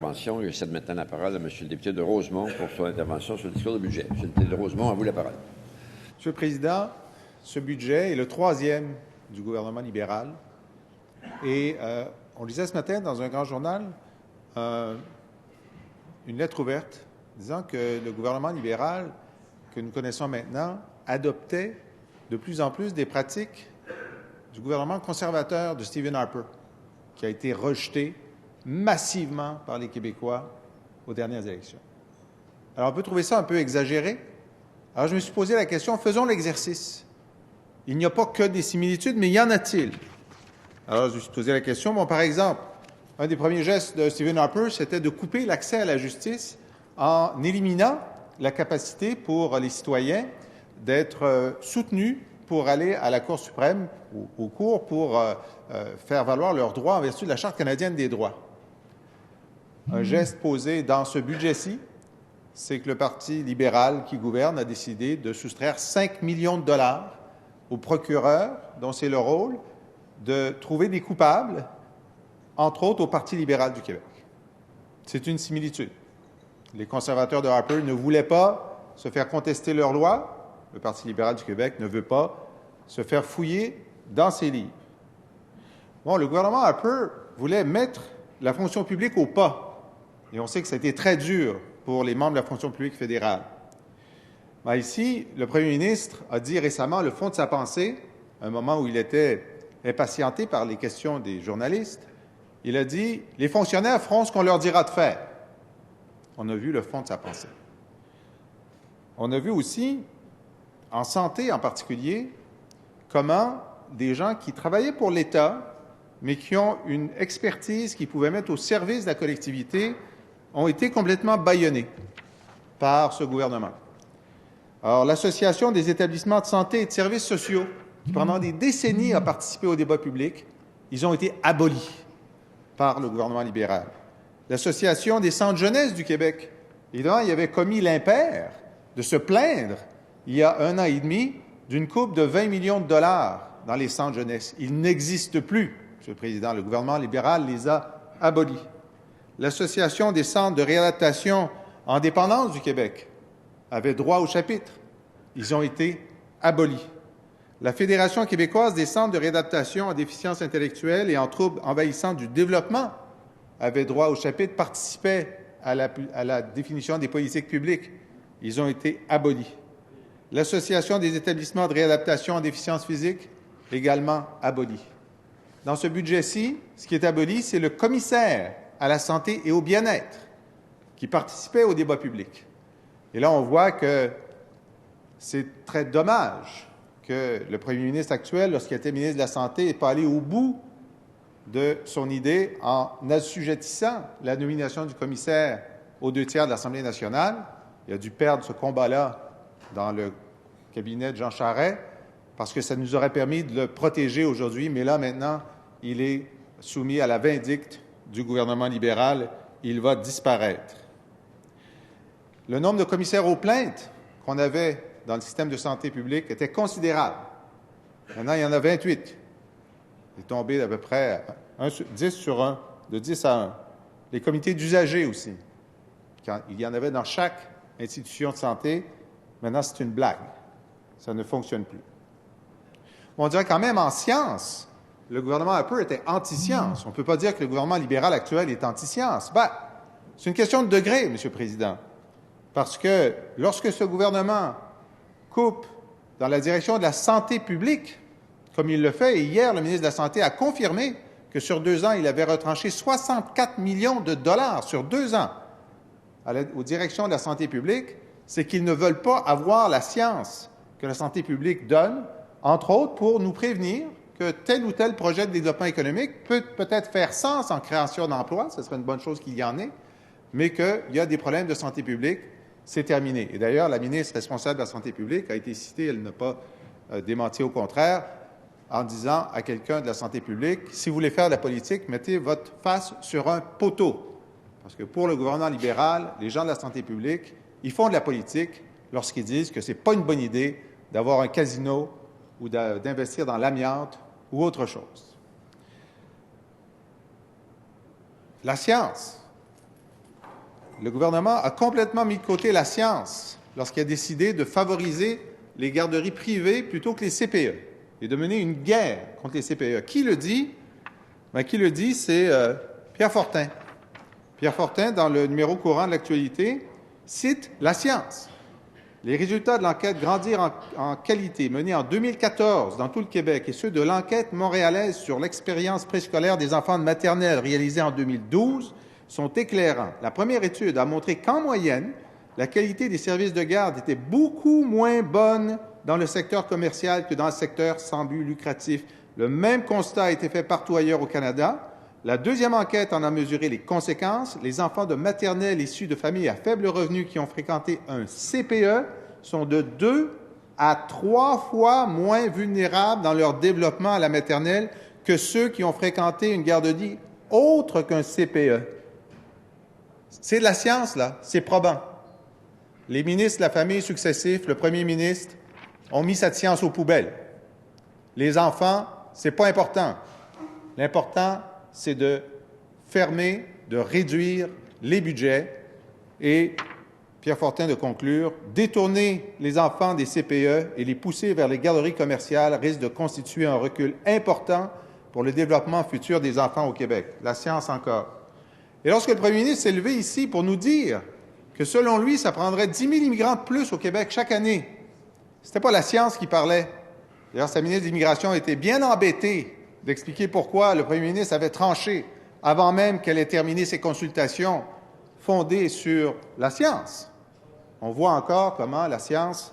Intervention. Je cède maintenant la parole à M. le député de Rosemont pour son intervention sur le discours de budget. M. le député de Rosemont, à vous la parole. Monsieur le Président, ce budget est le troisième du gouvernement libéral. Et on lisait ce matin dans un grand journal une lettre ouverte disant que le gouvernement libéral que nous connaissons maintenant adoptait de plus en plus des pratiques du gouvernement conservateur de Stephen Harper, qui a été rejeté massivement par les Québécois aux dernières élections. Alors, on peut trouver ça un peu exagéré. Alors, je me suis posé la question, faisons l'exercice. Il n'y a pas que des similitudes, mais y en a-t-il? Alors, je me suis posé la question, bon, par exemple, un des premiers gestes de Stephen Harper, c'était de couper l'accès à la justice en éliminant la capacité pour les citoyens d'être soutenus pour aller à la Cour suprême ou aux cours pour faire valoir leurs droits en vertu de la Charte canadienne des droits. Un geste posé dans ce budget-ci, c'est que le Parti libéral qui gouverne a décidé de soustraire 5 millions de dollars au procureur, dont c'est le rôle de trouver des coupables, entre autres au Parti libéral du Québec. C'est une similitude. Les conservateurs de Harper ne voulaient pas se faire contester leur loi. Le Parti libéral du Québec ne veut pas se faire fouiller dans ses livres. Bon, le gouvernement Harper voulait mettre la fonction publique au pas. Et on sait que ça a été très dur pour les membres de la fonction publique fédérale. Ben ici, le premier ministre a dit récemment le fond de sa pensée, à un moment où il était impatienté par les questions des journalistes. Il a dit « Les fonctionnaires feront ce qu'on leur dira de faire ». On a vu le fond de sa pensée. On a vu aussi, en santé en particulier, comment des gens qui travaillaient pour l'État, mais qui ont une expertise qu'ils pouvaient mettre au service de la collectivité, ont été complètement bâillonnés par ce gouvernement. Alors, l'Association des établissements de santé et de services sociaux, qui pendant des décennies a participé au débat public, ils ont été abolis par le gouvernement libéral. L'Association des centres jeunesse du Québec, évidemment, il avait commis l'impair de se plaindre, il y a 1 an et demi, d'une coupe de 20 millions de dollars dans les centres jeunesse. Ils n'existent plus, Monsieur le Président. Le gouvernement libéral les a abolis. L'Association des centres de réadaptation en dépendance du Québec avait droit au chapitre. Ils ont été abolis. La Fédération québécoise des centres de réadaptation en déficience intellectuelle et en troubles envahissants du développement avait droit au chapitre, participait à la définition des politiques publiques. Ils ont été abolis. L'Association des établissements de réadaptation en déficience physique, également abolie. Dans ce budget-ci, ce qui est aboli, c'est le commissaire à la santé et au bien-être qui participait au débat public. Et là, on voit que c'est très dommage que le premier ministre actuel, lorsqu'il était ministre de la Santé, n'ait pas allé au bout de son idée en assujettissant la nomination du commissaire aux 2 tiers de l'Assemblée nationale. Il a dû perdre ce combat-là dans le cabinet de Jean Charest parce que ça nous aurait permis de le protéger aujourd'hui, mais là, maintenant, il est soumis à la vindicte du gouvernement libéral. Il va disparaître. Le nombre de commissaires aux plaintes qu'on avait dans le système de santé publique était considérable. Maintenant, il y en a 28. Il est tombé d'à peu près 10 sur 1, de 10 à 1. Les comités d'usagers aussi. Il y en avait dans chaque institution de santé. Maintenant, c'est une blague. Ça ne fonctionne plus. On dirait quand même en sciences, le gouvernement Harper était anti-science. On ne peut pas dire que le gouvernement libéral actuel est anti-science. C'est une question de degré, M. le Président. Parce que lorsque ce gouvernement coupe dans la direction de la santé publique, comme il le fait, et hier, le ministre de la Santé a confirmé que sur 2 ans, il avait retranché 64 millions de dollars sur 2 ans aux directions de la santé publique, c'est qu'ils ne veulent pas avoir la science que la santé publique donne, entre autres pour nous prévenir que tel ou tel projet de développement économique peut peut-être faire sens en création d'emplois, ce serait une bonne chose qu'il y en ait, mais qu'il y a des problèmes de santé publique, c'est terminé. Et d'ailleurs, la ministre responsable de la santé publique a été citée, elle n'a pas démenti au contraire, en disant à quelqu'un de la santé publique, si vous voulez faire de la politique, mettez votre face sur un poteau. Parce que pour le gouvernement libéral, les gens de la santé publique, ils font de la politique lorsqu'ils disent que ce n'est pas une bonne idée d'avoir un casino ou d'investir dans l'amiante ou autre chose. La science, le gouvernement a complètement mis de côté la science lorsqu'il a décidé de favoriser les garderies privées plutôt que les CPE et de mener une guerre contre les CPE. Qui le dit? Qui le dit, c'est Pierre Fortin. Pierre Fortin, dans le numéro courant de l'actualité, cite la science. Les résultats de l'enquête Grandir en qualité, menée en 2014 dans tout le Québec, et ceux de l'enquête montréalaise sur l'expérience préscolaire des enfants de maternelle réalisée en 2012, sont éclairants. La première étude a montré qu'en moyenne, la qualité des services de garde était beaucoup moins bonne dans le secteur commercial que dans le secteur sans but lucratif. Le même constat a été fait partout ailleurs au Canada. La deuxième enquête en a mesuré les conséquences. Les enfants de maternelle issus de familles à faible revenu qui ont fréquenté un CPE sont de 2 à 3 fois moins vulnérables dans leur développement à la maternelle que ceux qui ont fréquenté une garderie autre qu'un CPE. C'est de la science, là. C'est probant. Les ministres de la famille successifs, le premier ministre, ont mis cette science aux poubelles. Les enfants, c'est pas important. L'important, c'est de fermer, de réduire les budgets et, Pierre Fortin de conclure, détourner les enfants des CPE et les pousser vers les garderies commerciales risque de constituer un recul important pour le développement futur des enfants au Québec. La science encore. Et lorsque le premier ministre s'est levé ici pour nous dire que, selon lui, ça prendrait 10 000 immigrants de plus au Québec chaque année, c'était pas la science qui parlait. D'ailleurs, sa ministre de l'Immigration était bien embêtée d'expliquer pourquoi le premier ministre avait tranché avant même qu'elle ait terminé ses consultations fondées sur la science. On voit encore comment la science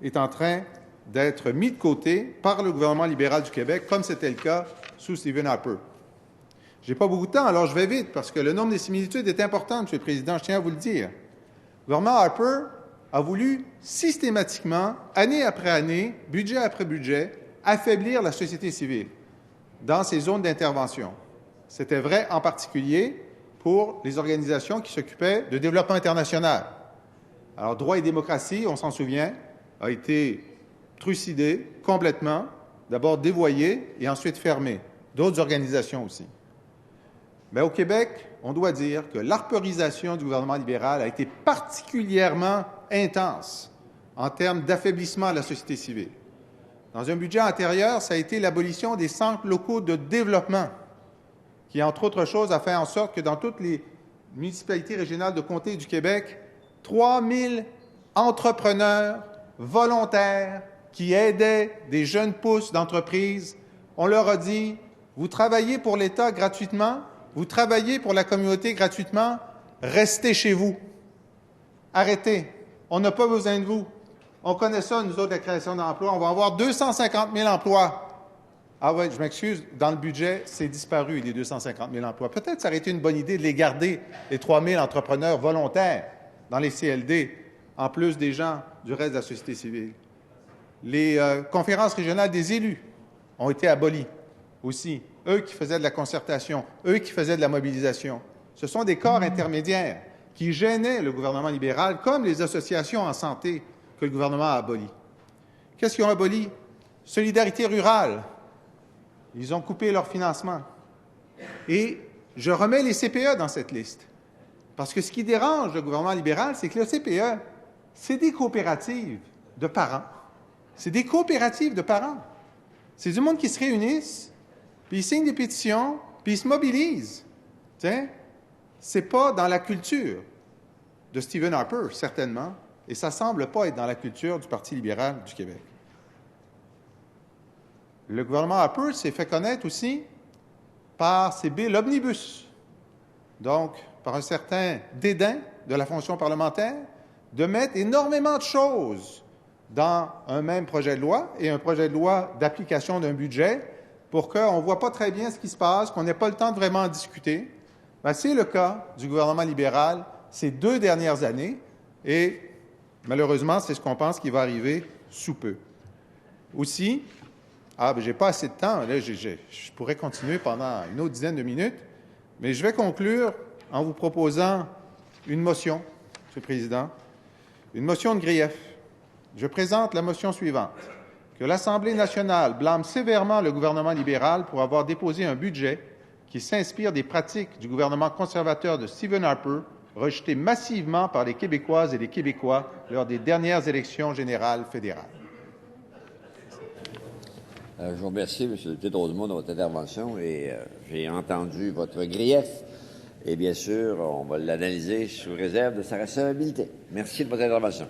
est en train d'être mise de côté par le gouvernement libéral du Québec, comme c'était le cas sous Stephen Harper. Je n'ai pas beaucoup de temps, alors je vais vite, parce que le nombre des similitudes est important, M. le Président, je tiens à vous le dire. Le gouvernement Harper a voulu systématiquement, année après année, budget après budget, affaiblir la société civile dans ses zones d'intervention. C'était vrai en particulier pour les organisations qui s'occupaient de développement international. Alors, Droit et démocratie, on s'en souvient, a été trucidé complètement, d'abord dévoyé et ensuite fermé. D'autres organisations aussi. Mais au Québec, on doit dire que l'arperisation du gouvernement libéral a été particulièrement intense en termes d'affaiblissement de la société civile. Dans un budget antérieur, ça a été l'abolition des centres locaux de développement, qui, entre autres choses, a fait en sorte que dans toutes les municipalités régionales de comté du Québec, 3 000 entrepreneurs volontaires qui aidaient des jeunes pousses d'entreprises, on leur a dit, vous travaillez pour l'État gratuitement, vous travaillez pour la communauté gratuitement, restez chez vous. Arrêtez. On n'a pas besoin de vous. On connaît ça, nous autres, la création d'emplois. On va avoir 250 000 emplois. Ah oui, je m'excuse, dans le budget, c'est disparu, les 250 000 emplois. Peut-être ça aurait été une bonne idée de les garder, les 3 000 entrepreneurs volontaires dans les CLD, en plus des gens du reste de la société civile. Les conférences régionales des élus ont été abolies aussi. Eux qui faisaient de la concertation, eux qui faisaient de la mobilisation. Ce sont des corps intermédiaires qui gênaient le gouvernement libéral, comme les associations en santé que le gouvernement a abolies. Qu'est-ce qu'ils ont aboli? Solidarité rurale. Ils ont coupé leur financement. Et je remets les CPE dans cette liste. Parce que ce qui dérange le gouvernement libéral, c'est que le CPE, c'est des coopératives de parents. C'est des coopératives de parents. C'est du monde qui se réunissent, puis ils signent des pétitions, puis ils se mobilisent. Tiens, c'est pas dans la culture de Stephen Harper, certainement, et ça semble pas être dans la culture du Parti libéral du Québec. Le gouvernement Harper s'est fait connaître aussi par ses billes omnibus, donc par un certain dédain de la fonction parlementaire, de mettre énormément de choses dans un même projet de loi et un projet de loi d'application d'un budget pour qu'on ne voit pas très bien ce qui se passe, qu'on n'ait pas le temps de vraiment en discuter. Bien, c'est le cas du gouvernement libéral ces 2 dernières années et malheureusement, c'est ce qu'on pense qui va arriver sous peu. Aussi, je n'ai pas assez de temps, là, je pourrais continuer pendant une autre dizaine de minutes, mais je vais conclure en vous proposant une motion, M. le Président, une motion de grief. Je présente la motion suivante. Que l'Assemblée nationale blâme sévèrement le gouvernement libéral pour avoir déposé un budget qui s'inspire des pratiques du gouvernement conservateur de Stephen Harper rejeté massivement par les Québécoises et les Québécois lors des dernières élections générales fédérales. Je vous remercie, M. le député de Rosemont, de votre intervention et j'ai entendu votre grief. Et bien sûr, on va l'analyser sous réserve de sa recevabilité. Merci de votre intervention.